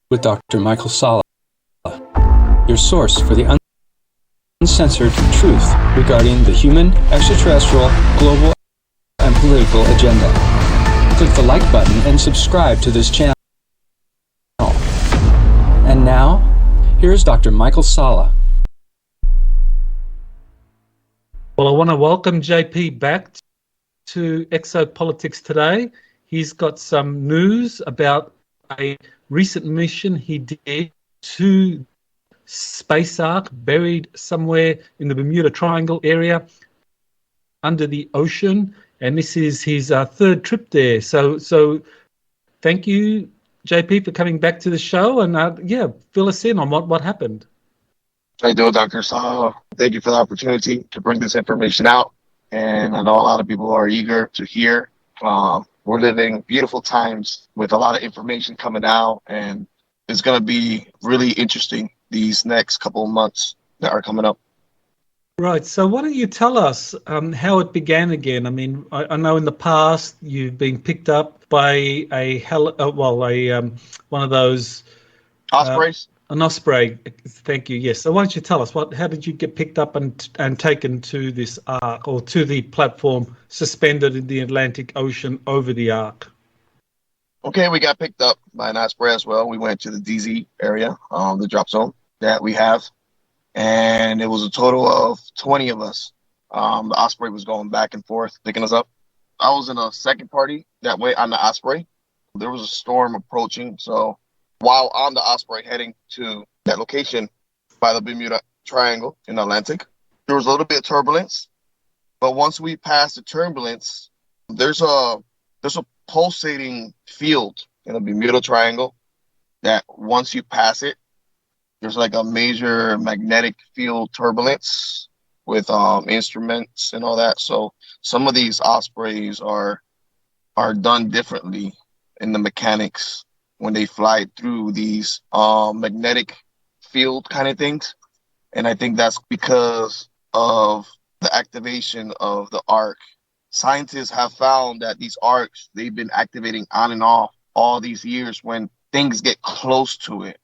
with Dr. Michael Salla, your source for the uncensored truth regarding the human, extraterrestrial, global, and political agenda. Click the like button and subscribe to this channel. And now, here's Dr. Michael Salla. Well, I want to welcome JP back to Exopolitics today. He's got some news about a recent mission he did to Space Ark, buried somewhere in the Bermuda Triangle area under the ocean. And this is his third trip there. So thank you, JP, for coming back to the show. And fill us in on what happened. How you doing, Dr. Salla? Thank you for the opportunity to bring this information out. And I know a lot of people are eager to hear. We're living beautiful times with a lot of information coming out, and it's going to be really interesting these next couple of months that are coming up. Right. So why don't you tell us how it began again? I mean, I know in the past you've been picked up by one of those Ospreys. An osprey. Thank you. Yes. So why don't you tell us how did you get picked up and taken to this ark, or to the platform suspended in the Atlantic Ocean over the ark? Okay, we got picked up by an osprey as well. We went to the DZ area, the drop zone that we have, and it was a total of 20 of us. The osprey was going back and forth, picking us up. I was in a second party that way on the osprey. There was a storm approaching, so while on the osprey heading to that location by the Bermuda Triangle in the Atlantic, there was a little bit of turbulence. But once we passed the turbulence, there's a pulsating field in the Bermuda Triangle that once you pass it, there's like a major magnetic field turbulence with instruments and all that. So some of these ospreys are done differently in the mechanics when they fly through these magnetic field kind of things. And I think that's because of the activation of the arc. Scientists have found that these arcs, they've been activating on and off all these years when things get close to it.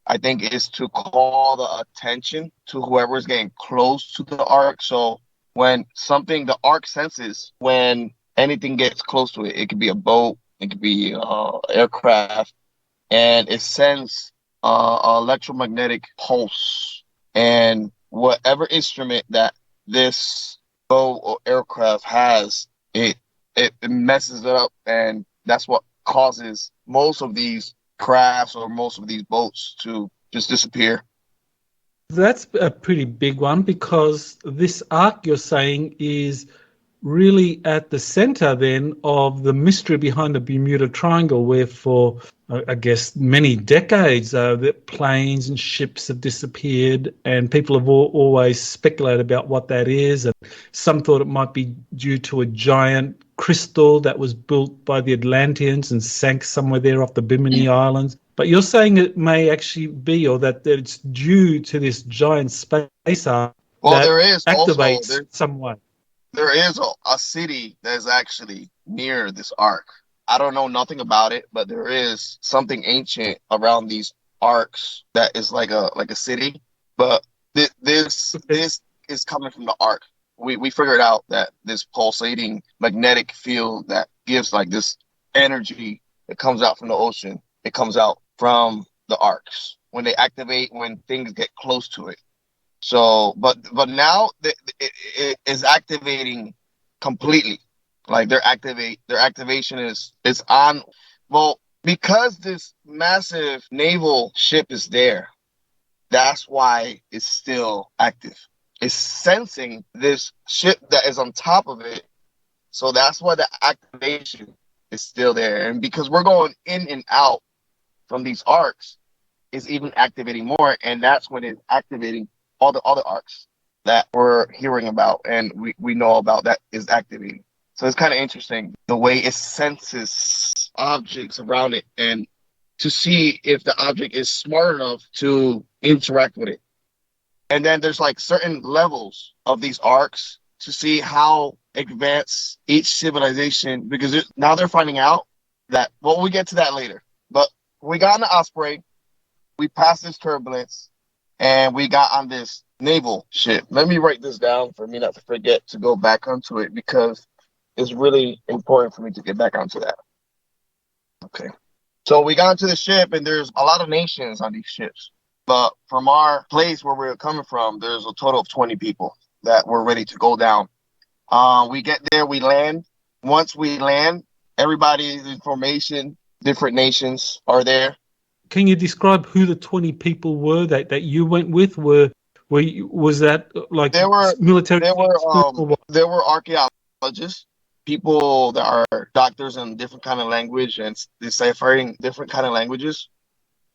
I think it's to call the attention to whoever is getting close to the arc. So when the arc senses when anything gets close to it, it could be a boat, it could be aircraft, and it sends electromagnetic pulse. And whatever instrument that this boat or aircraft has, it messes it up, and that's what causes most of these crafts or most of these boats to just disappear. That's a pretty big one, because this arc, you're saying, is really at the center then of the mystery behind the Bermuda Triangle, where for I guess many decades the planes and ships have disappeared, and people have always speculated about what that is, and some thought it might be due to a giant crystal that was built by the Atlanteans and sank somewhere there off the Bimini Islands. But you're saying it may actually be, or that it's due to this giant space arc that there is activates also, some way. There is a city that is actually near this arc. I don't know nothing about it, but there is something ancient around these arcs that is like a city. But this is coming from the arc. We figured out that this pulsating magnetic field that gives like this energy that comes out from the ocean, it comes out from the arcs when they activate, when things get close to it. So, but now it is activating completely. Like their activation is on. Well, because this massive naval ship is there, that's why it's still active. It's sensing this ship that is on top of it. So that's why the activation is still there. And because we're going in and out from these arcs, it's even activating more. And that's when it's activating all the other arcs that we're hearing about and we know about that is activating. So it's kind of interesting the way it senses objects around it and to see if the object is smart enough to interact with it. And then there's like certain levels of these arcs to see how advanced each civilization, because now they're finding out that, well, we get to that later, but we got on the Osprey, we passed this turbulence, and we got on this naval ship. Let me write this down for me not to forget to go back onto it, because it's really important for me to get back onto that. Okay. So we got onto the ship, and there's a lot of nations on these ships. But from our place where we were coming from, there's a total of 20 people that were ready to go down. We get there, we land. Once we land, everybody's information, different nations are there. Can you describe who the 20 people were that you went with? Was that like There were military? there were or what? there were archaeologists, people that are doctors in different kind of language and deciphering different kind of languages.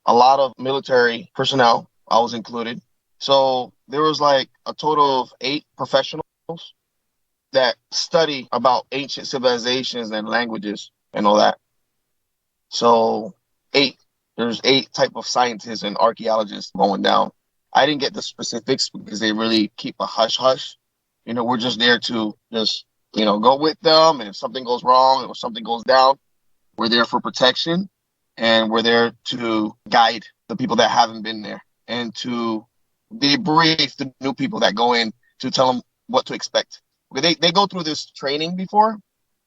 A lot of military personnel, I was included. So there was like a total of 8 professionals that study about ancient civilizations and languages and all that. So 8. There's 8 type of scientists and archaeologists going down. I didn't get the specifics because they really keep a hush hush. You know, we're just there to just, go with them. And if something goes wrong or something goes down, we're there for protection, and we're there to guide the people that haven't been there and to debrief the new people that go in to tell them what to expect. They go through this training before,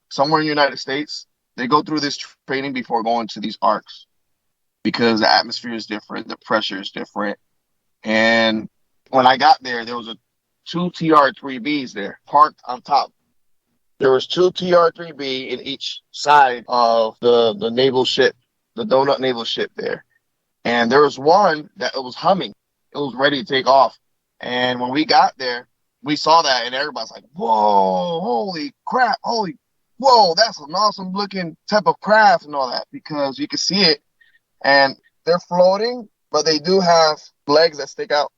somewhere in the United States. They go through this training before going to these arcs, because the atmosphere is different, the pressure is different. And when I got there, there was 2 TR-3Bs there parked on top. There was 2 TR-3B in each side of the naval ship, the donut naval ship there. And there was one that it was humming. It was ready to take off. And when we got there, we saw that, and everybody's like, whoa, holy crap, whoa, that's an awesome looking type of craft and all that, because you can see it. And they're floating, but they do have legs that stick out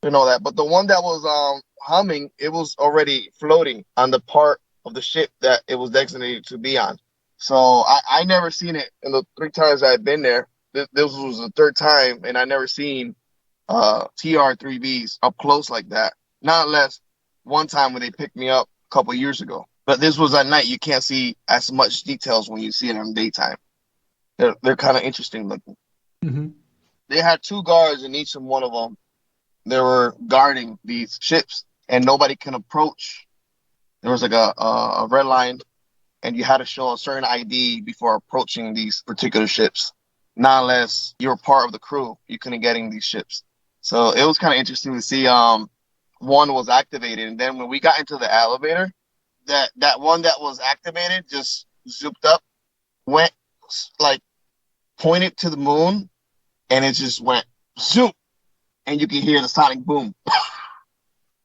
and all that. But the one that was humming, it was already floating on the part of the ship that it was designated to be on. So I never seen it in the 3 times I've been there. This was the 3rd time, and I never seen TR-3Bs up close like that. Not unless one time when they picked me up a couple of years ago. But this was at night. You can't see as much details when you see it in daytime. They're kind of interesting looking. Mm-hmm. They had 2 guards in each and one of them. They were guarding these ships, and nobody can approach. There was like a red line, and you had to show a certain ID before approaching these particular ships. Not unless you were part of the crew, you couldn't get in these ships. So it was kind of interesting to see. One was activated, and then when we got into the elevator, that one that was activated just zooped up, went like pointed to the moon, and it just went zoop, and you can hear the sonic boom,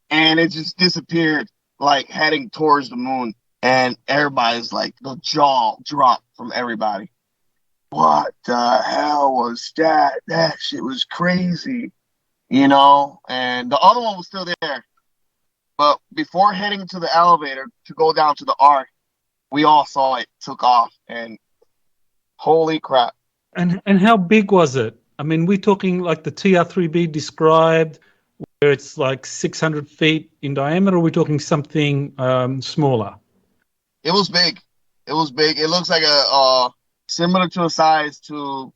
and it just disappeared, like heading towards the moon. And everybody's like, the jaw dropped from everybody. What the hell was that? That shit was crazy, And the other one was still there. But before heading to the elevator to go down to the arc, we all saw it took off, and holy crap. And how big was it? I mean, we're talking like the TR-3B described, where it's like 600 feet in diameter, or we're talking something smaller? It was big. It was big. It looks like a similar to a size to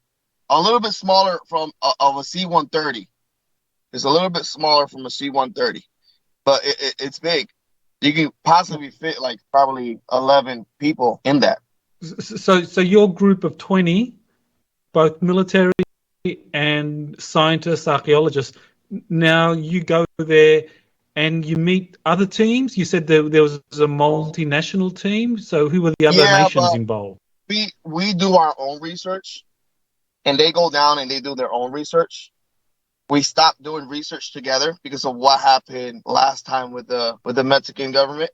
a little bit smaller from of a C-130. It's a little bit smaller from a C-130, but it's big. You can possibly fit like probably 11 people in that. So your group of 20, both military and scientists, archaeologists, now you go there and you meet other teams. You said there was a multinational team. So who were the other nations involved? We do our own research, and they go down and they do their own research. We stopped doing research together because of what happened last time with the Mexican government,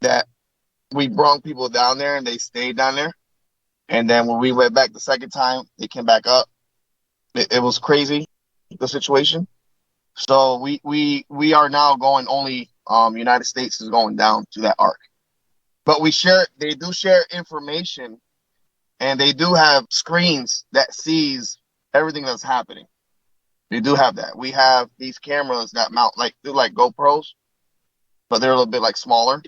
that we brought people down there and they stayed down there. And then when we went back the second time, they came back up. It was crazy, the situation. So we are now going only United States is going down to that arc. But they do share information, and they do have screens that sees everything that's happening. They do have that. We have these cameras that mount they're like GoPros, but they're a little bit like smaller.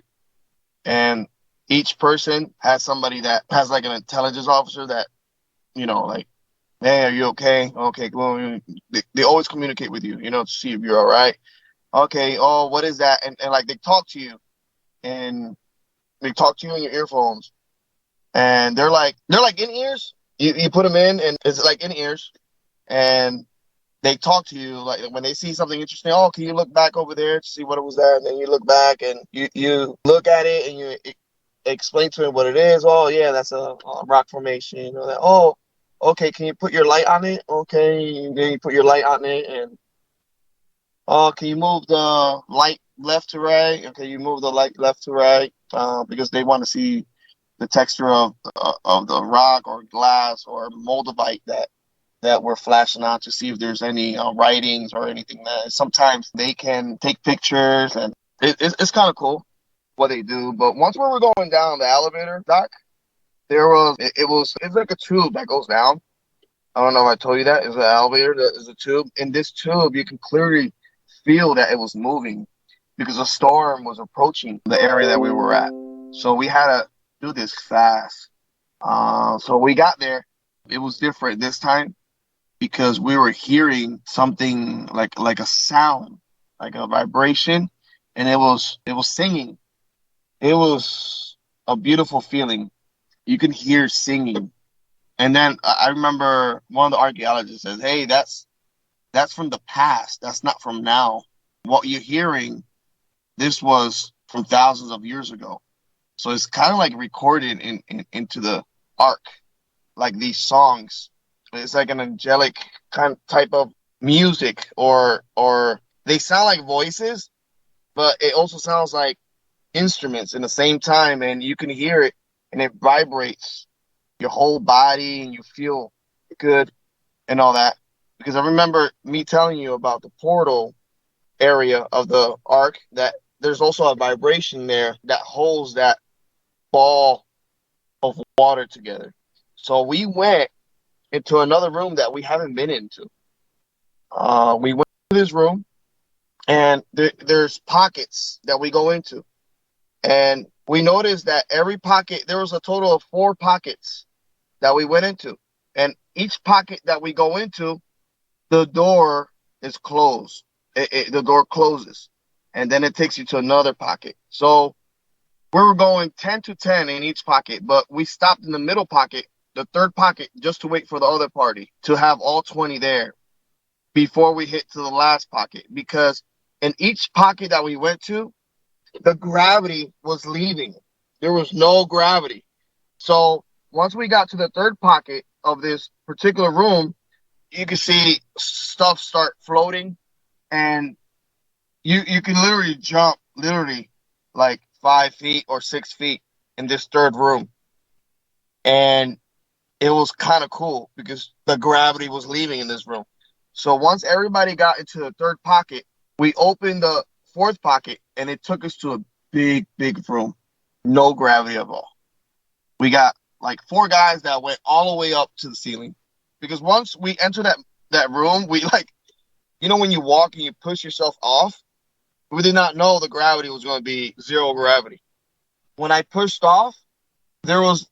And each person has somebody that has like an intelligence officer that, Hey, are you okay? Okay, well, they always communicate with you, to see if you're all right. Okay, oh, what is that? And like they talk to you, and they talk to you in your earphones, and they're like in ears. You put them in, and it's like in ears, and they talk to you like when they see something interesting. Oh, can you look back over there to see what it was there? And then you look back and you look at it and you explain to him what it is. Oh, yeah, that's a rock formation. Or that. Oh, okay. Can you put your light on it? Okay, then you put your light on it, and oh, can you move the light left to right? Okay, you move the light left to right because they want to see the texture of the rock or glass or moldavite that we're flashing on to see if there's any writings or anything. That sometimes they can take pictures, and it's kind of cool what they do. But once we were going down the elevator, Doc, it's like a tube that goes down. I don't know if I told you that. It's an elevator that is a tube. In this tube, you can clearly feel that it was moving because a storm was approaching the area that we were at. So we had to do this fast. So we got there. It was different this time because we were hearing something like a sound, like a vibration, and it was singing. It was a beautiful feeling. You can hear singing. And then I remember one of the archaeologists says, "Hey, that's from the past. That's not from now. What you're hearing, this was from thousands of years ago." So it's kind of like recorded into the ark, like these songs. It's like an angelic type of music, or they sound like voices, but it also sounds like instruments in the same time, and you can hear it, and it vibrates your whole body, and you feel good and all that. Because I remember me telling you about the portal area of the ark, that there's also a vibration there that holds that ball of water together. So we went into another room that we haven't been into. We went to this room, and there's pockets that we go into. And we noticed that every pocket, there was a total of 4 pockets that we went into. And each pocket that we go into, the door is closed. The door closes. And then it takes you to another pocket. So we were going 10 to 10 in each pocket, but we stopped in the middle pocket, the third pocket, just to wait for the other party to have all 20 there before we hit to the last pocket. Because in each pocket that we went to, the gravity was leaving. There was no gravity. So once we got to the third pocket of this particular room, you can see stuff start floating, and you can literally jump like 5 feet or 6 feet in this third room. And it was kind of cool because the gravity was leaving in this room. So once everybody got into the third pocket, we opened the fourth pocket, and it took us to a big, big room. No gravity at all. We got like 4 guys that went all the way up to the ceiling. Because once we enter that room, we when you walk and you push yourself off, we did not know the gravity was going to be 0 gravity. When I pushed off, there was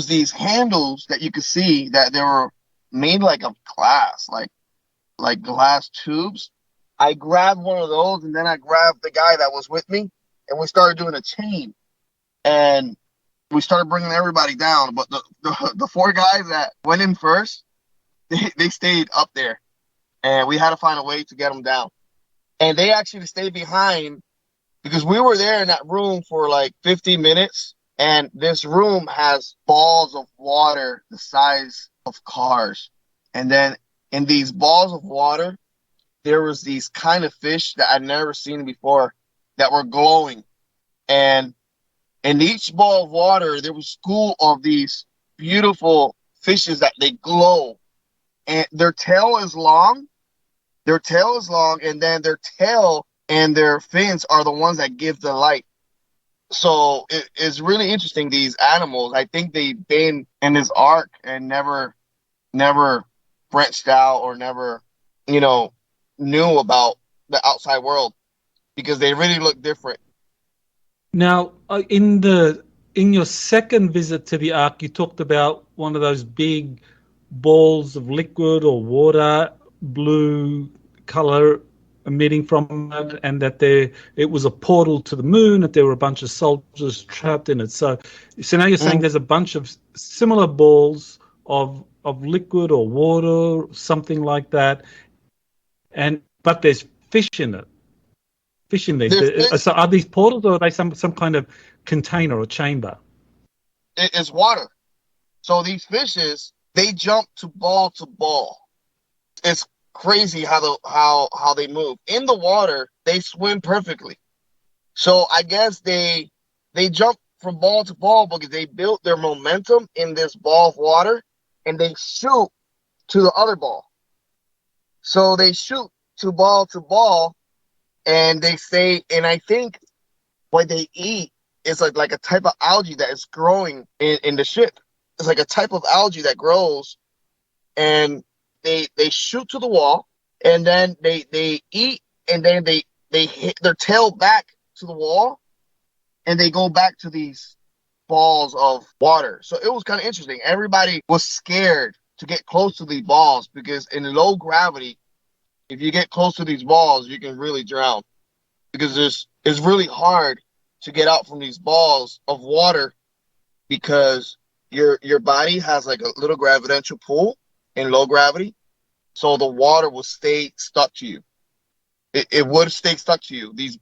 these handles that you could see that they were made like of glass, like glass tubes. I grabbed one of those, and then I grabbed the guy that was with me, and we started doing a chain, and we started bringing everybody down. But the 4 guys that went in first, they stayed up there, and we had to find a way to get them down. And they actually stayed behind because we were there in that room for like 50 minutes, and this room has balls of water the size of cars. And then in these balls of water, there was these kind of fish that I'd never seen before that were glowing. And in each ball of water, there was a school of these beautiful fishes that they glow. And their tail is long. And then their tail and their fins are the ones that give the light. So it's really interesting, these animals. I think they've been in this ark and never branched out, or never, knew about the outside world, because they really look different. Now, in your second visit to the Ark, you talked about one of those big balls of liquid or water, blue color emitting from it, and that it was a portal to the moon, that there were a bunch of soldiers trapped in it. So now you're saying there's a bunch of similar balls of liquid or water, something like that, but there's fish in it. Fish in these. Fish, So are these portals, or are they some kind of container or chamber? it's water. So these fishes, they jump to ball to ball. It's crazy how they move. In the water, they swim perfectly. So I guess they jump from ball to ball because they built their momentum in this ball of water, and they shoot to the other ball. So they shoot to ball, and they stay. And I think what they eat is like a type of algae that is growing in the ship. It's like a type of algae that grows, and they shoot to the wall, and then they eat, and then they hit their tail back to the wall, and they go back to these balls of water. So it was kind of interesting. Everybody was scared to get close to these balls because in low gravity, if you get close to these balls, you can really drown because it's really hard to get out from these balls of water because your body has like a little gravitational pull in low gravity, so the water will stay stuck to you. It would stay stuck to you. These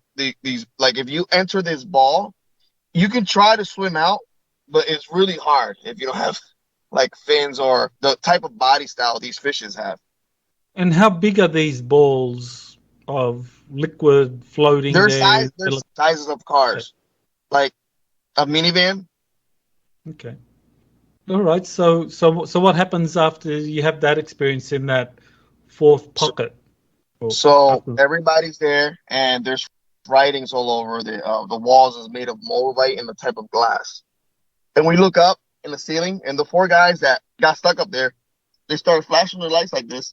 like if you enter this ball, you can try to swim out, but it's really hard if you don't have like fins or the type of body style these fishes have. And how big are these balls of liquid floating there? They're sizes of cars, like a minivan. Okay. All right. So what happens after you have that experience in that fourth pocket? So everybody's there, and there's writings all over. The walls is made of moldavite and the type of glass. And we look up in the ceiling, and the four guys that got stuck up there, they started flashing their lights like this.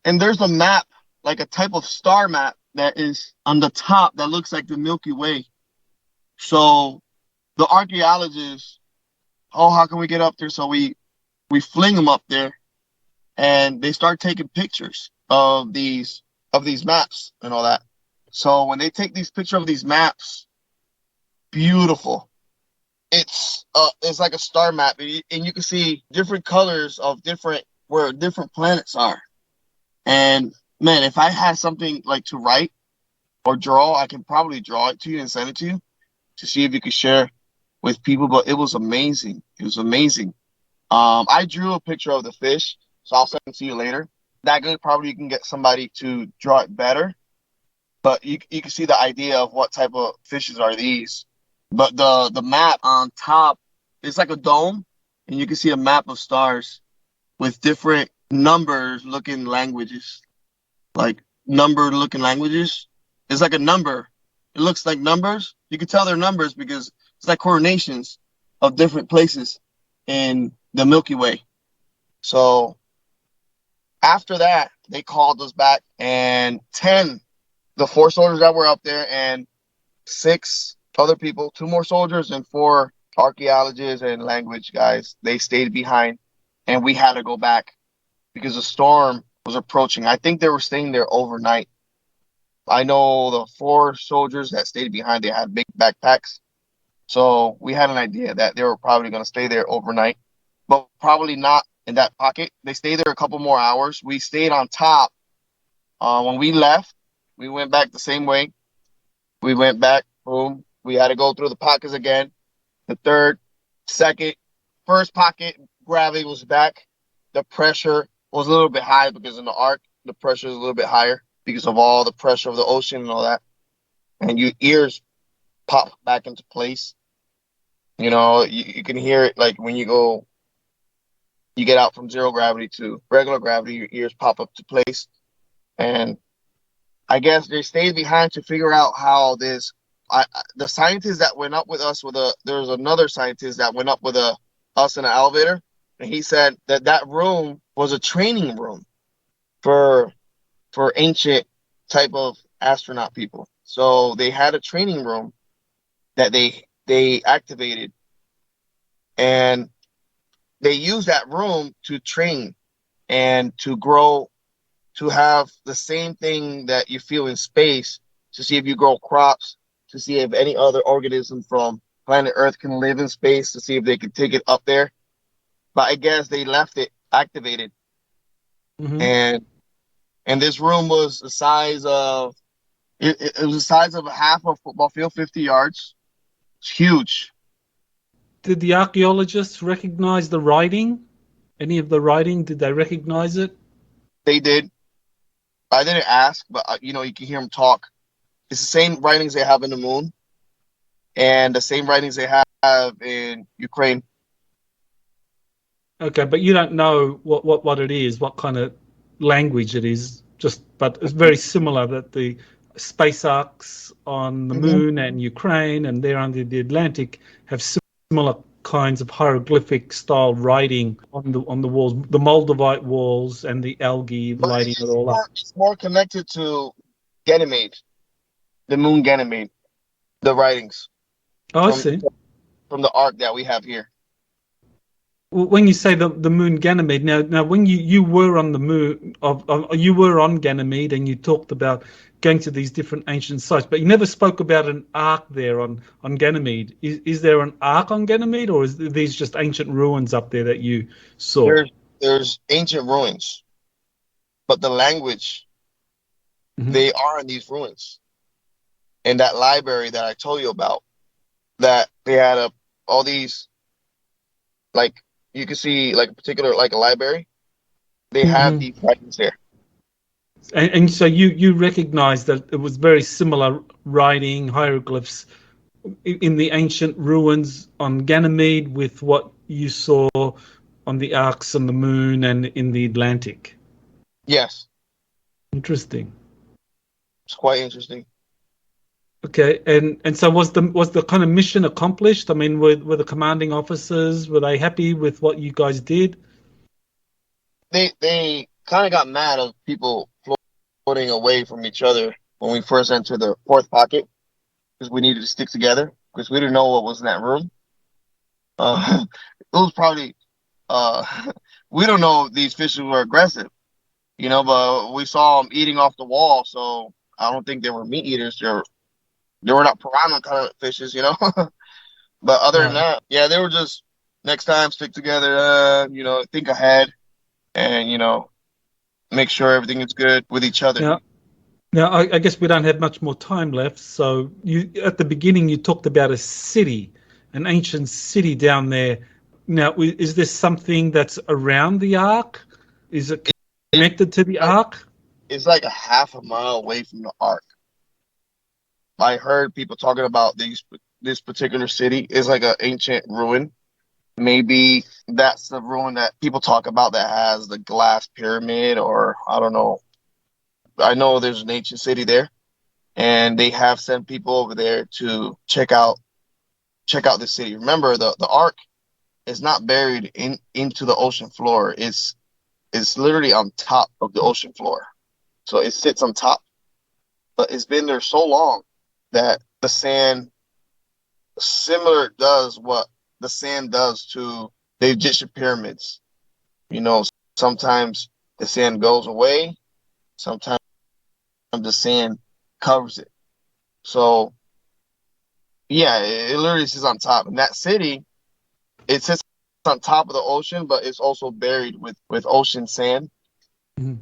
And there's a map, like a type of star map that is on the top that looks like the Milky Way. So the archaeologists, oh, how can we get up there? So we fling them up there, and they start taking pictures of these maps and all that. So when they take these pictures of these maps, beautiful. It's like a star map, and you can see different colors of where different planets are. And man, if I had something like to write or draw, I can probably draw it to you and send it to you to see if you could share with people. But it was amazing. It was amazing. I drew a picture of the fish, so I'll send it to you later. That good, probably you can get somebody to draw it better. But you can see the idea of what type of fishes are these. But the map on top is like a dome, and you can see a map of stars with different numbers-looking languages. Like number-looking languages. It's like a number. It looks like numbers. You can tell they're numbers because it's like coordinations of different places in the Milky Way. So after that, they called us back, and the 4 soldiers that were up there and 6 other people, 2 more soldiers and 4 archaeologists and language guys, they stayed behind, and we had to go back because the storm was approaching. I think they were staying there overnight. I know the 4 soldiers that stayed behind, they had big backpacks. So we had an idea that they were probably going to stay there overnight, but probably not in that pocket. They stayed there a couple more hours. We stayed on top. When we left, we went back the same way. We went back, boom. We had to go through the pockets again. The third, second, first pocket, gravity was back. The pressure was a little bit high because in the arc, the pressure is a little bit higher because of all the pressure of the ocean and all that. And your ears pop back into place. You know, you can hear it like when you get out from zero gravity to regular gravity, your ears pop up to place. And I guess they stayed behind to figure out how the scientist that went up with us there was another scientist that went up with us in an elevator, and he said that room was a training room for ancient type of astronaut people. So they had a training room that they activated, and they use that room to train and to grow, to have the same thing that you feel in space, to see if you grow crops, to see if any other organism from planet Earth can live in space, to see if they can take it up there. But I guess they left it activated. Mm-hmm. And this room was the size of it was the size of a half of a football field, 50 yards. It's huge. Did the archaeologists recognize the writing? Any of the writing? Did they recognize it? They did. I didn't ask, but you know, you can hear them talk. It's the same writings they have in the moon, and the same writings they have in Ukraine. Okay, but you don't know what it is, what kind of language it is. But it's very similar that the space arcs on the Mm-hmm. moon and Ukraine and there under the Atlantic have similar kinds of hieroglyphic style writing on the walls, the Moldavite walls and the algae But lighting it all up. it's more connected to Ganymede, the moon Ganymede, the writings Oh, I from see. from the arc that we have here. When you say the moon Ganymede, now when you were on the moon you were on Ganymede and you talked about going to these different ancient sites, but you never spoke about an ark there on Ganymede. Is there an ark on Ganymede, or is these just ancient ruins up there that you saw? There's ancient ruins, but the language Mm-hmm. they are in these ruins. And that library that I told you about, that they had all these, like, you can see like a particular, like a library, they have Mm-hmm. these writings there. And so you recognize that it was very similar writing hieroglyphs in the ancient ruins on Ganymede with what you saw on the arcs on the moon and in the Atlantic. Yes, Interesting. it's quite interesting. Okay, and so was the kind of mission accomplished? I mean, were the commanding officers, were they happy with what you guys did? They kind of got mad of people floating away from each other when we first entered the fourth pocket, because we needed to stick together because we didn't know what was in that room. It was probably uh, we don't know if these fishes were aggressive, you know, but we saw them eating off the wall, so I don't think they were meat eaters. They were not piranha kind of fishes, you know. But other than Right. that, yeah, they were just next time stick together, you know, think ahead, and you know, make sure everything is good with each other. Now, I guess we don't have much more time left. So you at the beginning you talked about a city, an ancient city down there. Now, is this something that's around the Ark? Is it It, connected to the Ark? it's like a half a mile away from the ark. I heard people talking about this particular city is like an ancient ruin. Maybe that's the ruin that people talk about that has the glass pyramid, or I don't know. I know there's an ancient city there, and they have sent people over there to check out the city. Remember, the ark is not buried into the ocean floor. It's literally on top of the ocean floor, so it sits on top. But it's been there so long that the sand similar does what the sand does to the Egyptian pyramids. You know, sometimes the sand goes away, sometimes the sand covers it. So yeah, it literally sits on top. And that city, it sits on top of the ocean, but it's also buried with ocean sand. Mhm.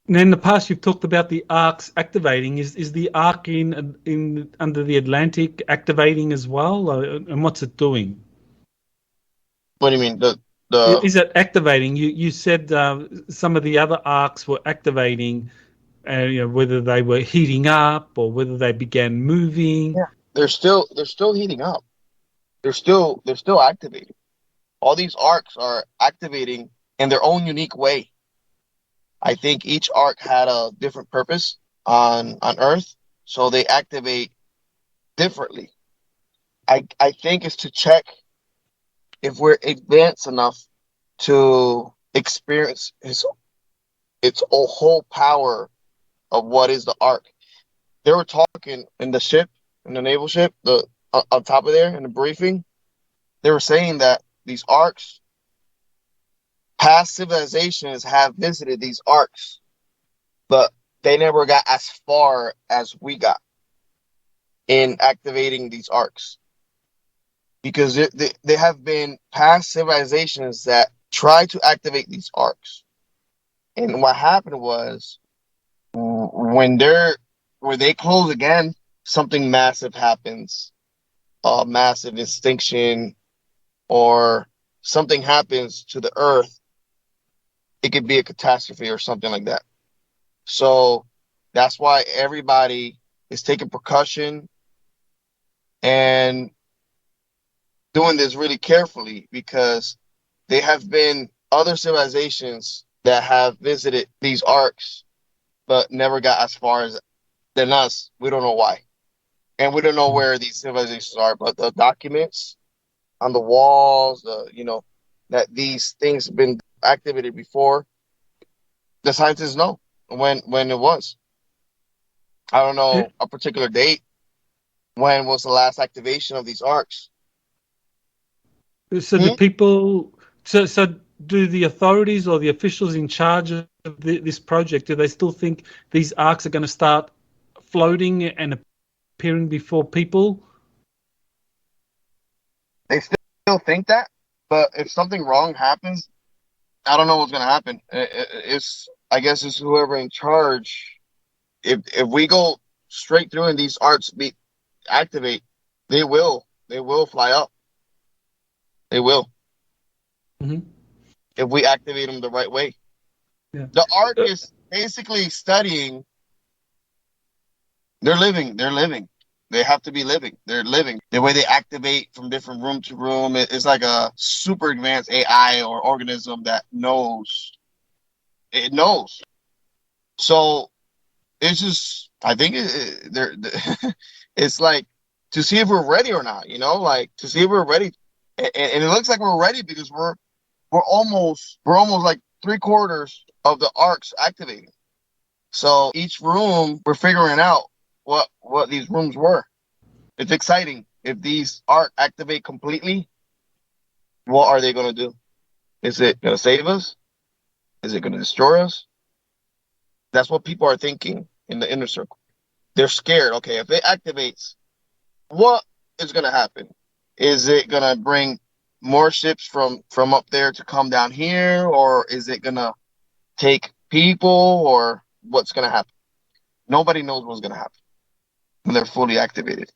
Now, in the past, you've talked about the arcs activating. Is the arc in under the Atlantic activating as well, and what's it doing? What do you mean? The Is it activating? You said some of the other arcs were activating, whether they were heating up or whether they began moving. Yeah, they're still heating up. They're still activating. All these arcs are activating in their own unique way. I think each arc had a different purpose on Earth, so they activate differently. I think it's to check if we're advanced enough to experience its whole power of what is the arc. They were talking in the ship, in the naval ship, the on top of there in the briefing. They were saying that these arcs past civilizations have visited these arcs, but they never got as far as we got in activating these arcs. Because there have been past civilizations that tried to activate these arcs. And what happened was when they close again, something massive happens, a massive extinction, or something happens to the earth. It could be a catastrophe or something like that. So that's why everybody is taking precaution and doing this really carefully, because there have been other civilizations that have visited these arcs but never got as far as than us. We don't know why. And we don't know where these civilizations are, but the documents on the walls, that these things have been activated before, the scientists know when it was. I don't know a particular date. When was the last activation of these arcs? So do the authorities or the officials in charge of this project, do they still think these arcs are going to start floating and appearing before people? They still think that, but if something wrong happens, I don't know what's going to happen. I guess it's whoever in charge. If we go straight through and these arcs activate, they will fly up. They will. Mm-hmm. If we activate them the right way. Yeah. The arc is basically studying. They're living. They have to be living. They're living. The way they activate from different room to room, it's like a super advanced AI or organism that knows. It knows. So it's just, I think it's like to see if we're ready or not, like to see if we're ready. And it looks like we're ready, because we're almost like 3/4 of the arcs activating. So each room we're figuring out what these rooms were. It's exciting. If these arc activate completely, what are they going to do? Is it going to save us? Is it going to destroy us? That's what people are thinking in the inner circle. They're scared. Okay, if it activates, what is going to happen? Is it going to bring more ships from up there to come down here? Or is it going to take people? Or what's going to happen? Nobody knows what's going to happen when they're fully activated.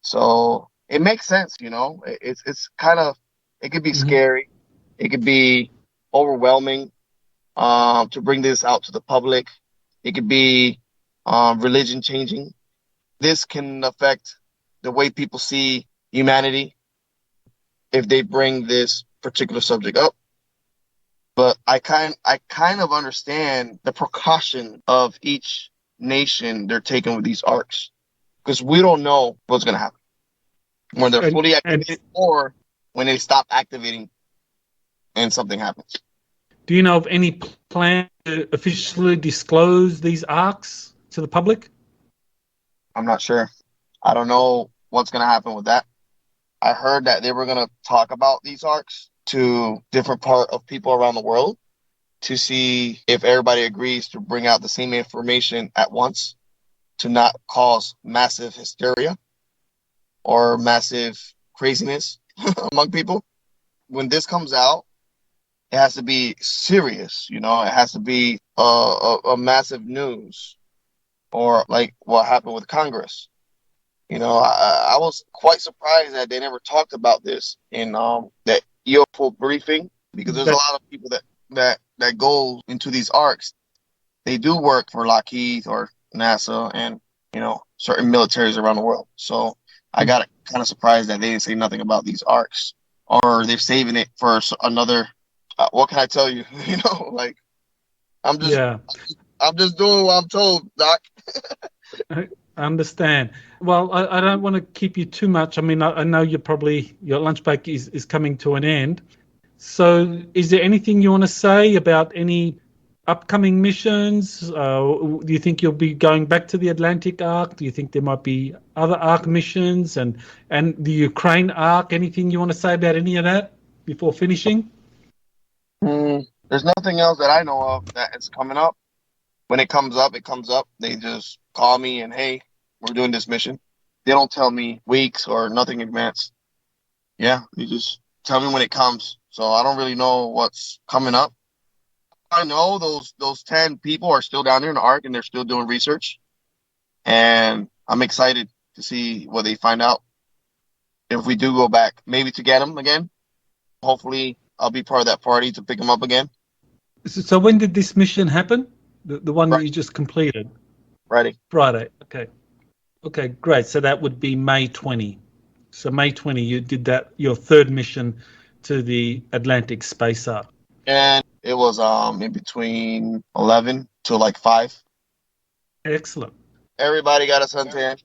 So it makes sense, It's kind of, it could be scary. It could be overwhelming to bring this out to the public. It could be religion changing. This can affect the way people see humanity if they bring this particular subject up. But I kind of understand the precaution of each nation they're taking with these arcs, because we don't know what's going to happen when they're fully activated or when they stop activating and something happens. Do you know of any plan to officially disclose these arcs to the public? I'm not sure. I don't know what's going to happen with that. I heard that they were going to talk about these arcs to different part of people around the world to see if everybody agrees to bring out the same information at once, to not cause massive hysteria or massive craziness among people. When this comes out, it has to be serious, it has to be a massive news, or like what happened with Congress. I was quite surprised that they never talked about this in that UFO briefing, because there's a lot of people that go into these arcs. They do work for Lockheed or NASA and, certain militaries around the world. So I got kind of surprised that they didn't say nothing about these arcs, or they're saving it for another. What can I tell you? Like I'm just doing what I'm told, Doc. I understand. Well, I don't want to keep you too much. I mean, I know your lunch break is coming to an end. So is there anything you want to say about any upcoming missions? Do you think you'll be going back to the Atlantic Arc? Do you think there might be other Arc missions and the Ukraine Arc? Anything you want to say about any of that before finishing? There's nothing else that I know of that is coming up. When it comes up, it comes up. They just call me and, hey, we're doing this mission. They don't tell me weeks or nothing in advance. Yeah, they just tell me when it comes. So I don't really know what's coming up. I know those 10 people are still down there in the Ark and they're still doing research. And I'm excited to see what they find out. If we do go back, maybe to get them again. Hopefully, I'll be part of that party to pick them up again. So when did this mission happen? The one that you just completed? Friday. Okay. Okay, great. So that would be May 20. So May 20, you did that, your third mission to the Atlantic Space Ark. And it was in between 11 to like 5. Excellent. Everybody got a suntan.